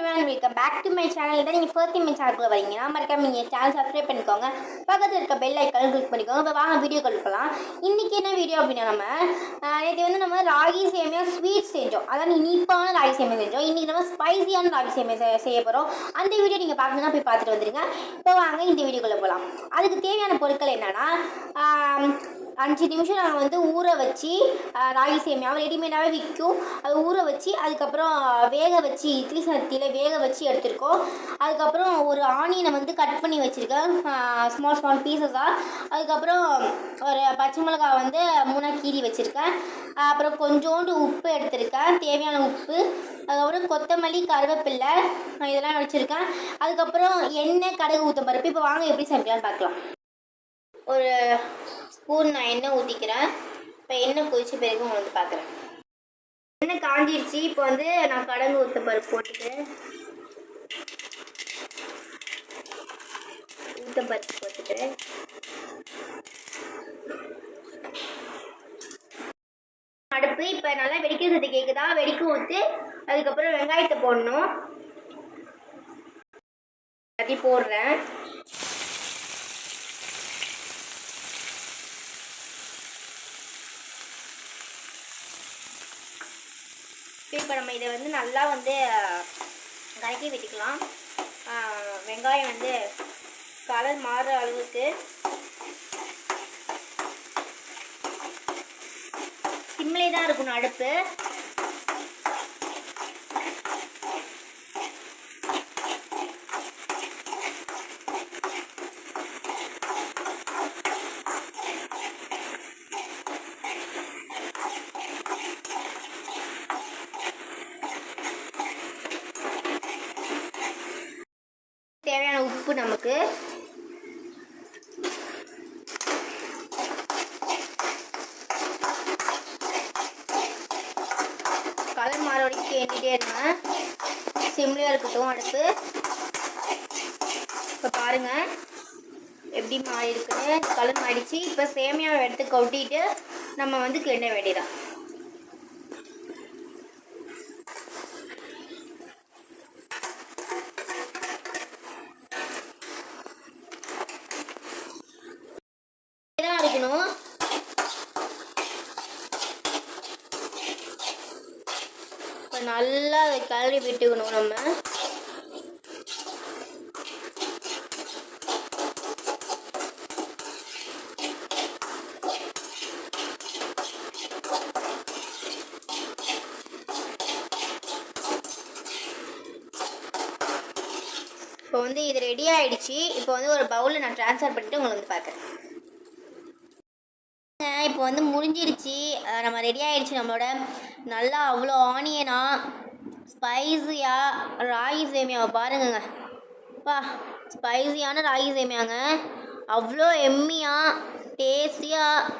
everyone, welcome back to my channel. இதான் நீங்கள் first time சேனலுக்குள்ள வரீங்கன்னா மறக்காம நீங்கள் சேனல் சப்ஸ்கிரைப் பண்ணிக்கோங்க, பக்கத்தில் இருக்க பெல் ஐக்கானும் கிளிக் பண்ணிக்கோங்க. இப்போ வாங்க வீடியோ கொடுக்கலாம். இன்றைக்கி என்ன வீடியோ அப்படின்னா நம்ம ராகி சேமியா ஸ்வீட் செஞ்சோம். அதாவது இனிப்பான ராகி சேமியா செஞ்சோம். இன்றைக்கி நம்ம ஸ்பைசியான ராகி சேமியா செய்ய போகிறோம். அந்த வீடியோ நீங்கள் பார்க்கணுன்னா போய் பார்த்துட்டு வந்துடுங்க. இப்போ வாங்க இந்த வீடியோக்குள்ளே போகலாம். அதுக்கு தேவையான பொருட்கள் என்னென்னா 5 நிமிஷம் நாங்கள் ஊற வச்சு ராகி சேமியாவை ரெடிமேடாகவே விற்கும், அது ஊற வச்சு அதுக்கப்புறம் வேக வச்சு இட்லி சட்டியில் வேக வச்சு எடுத்துருக்கோம். அதுக்கப்புறம் ஒரு ஆனியனை கட் பண்ணி வச்சுருக்கேன் ஸ்மால் பீசஸாக. அதுக்கப்புறம் ஒரு பச்சை மிளகாய் 3 கீறி வச்சுருக்கேன். அப்புறம் கொஞ்சோண்டு உப்பு எடுத்திருக்கேன், தேவையான உப்பு. அதுக்கப்புறம் கொத்தமல்லி, கருவேப்பில்லை இதெல்லாம் வச்சுருக்கேன். அதுக்கப்புறம் எண்ணெய், கடுகு, ஊற்ற பருப்பு. இப்போ வாங்க எப்படி சமைக்கலான்னு பார்க்கலாம். ஒரு ஸ்பூன் நான் எண்ணெய் ஊற்றிக்கிறேன். இப்போ எண்ணெய் கொதிச்ச பிறகு உங்களுக்கு பார்க்குறேன். எண்ணெய் காஞ்சிருச்சு. இப்போ நான் கடுகு, ஊற்ற பருப்பு போட்டுக்கிறேன். அடுப்பு இப்போ நல்லா வெடிக்க சத்து கேட்குதா, வெடிக்க ஊற்றி அதுக்கப்புறம் வெங்காயத்தை போடணும். எல்லாத்தையும் போடுறேன். இப்போ நம்ம இதை நல்லா கலக்கி விட்டுக்கலாம். வெங்காயம் கலர் மாறுற அளவுக்கு சிம்லே தான் இருக்கணும் அடுப்பு. தேவையான உப்பு நமக்கு. கலர் மாற வரைக்கும் கேட்டுகிட்டே இருங்க, சிம்லேயே இருக்கட்டும் அடுப்பு. இப்போ பாருங்கள் எப்படி மாறி இருக்குன்னு, கலர் மாறிடுச்சு. இப்போ சேமியாவை எடுத்து கொட்டிட்டு நம்ம கிண்ட வேண்டியதான். இருக்கணும். இப்போ நல்லா கலரி விட்டுக்கணும் நம்ம. இப்போ இது ரெடி ஆயிடுச்சு. இப்போ ஒரு பவுலில் நான் ட்ரான்ஸ்ஃபர் பண்ணிட்டு உங்களுக்கு பார்க்குறேன். இப்போ முடிஞ்சிடுச்சு, நம்ம ரெடி ஆகிடுச்சு. நம்மளோட நல்லா அவ்வளோ ஆனியனாக ஸ்பைஸியாக ராகி சேமியாவை பாருங்கங்க. ஸ்பைஸியான ராகி சேமியாங்க, அவ்வளோ எம்மியாக டேஸ்டியாக.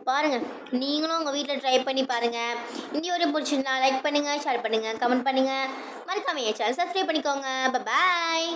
பாருங்கள், நீங்களும் உங்கள் வீட்டில் ட்ரை பண்ணி பாருங்கள். இந்த வீடியோ பிடிச்சிருந்தா லைக் பண்ணுங்கள், ஷேர் பண்ணுங்கள், கமெண்ட் பண்ணுங்கள், மறக்காம என் சேனல் சப்ஸ்கிரைப் பண்ணிக்கோங்க. பாய்.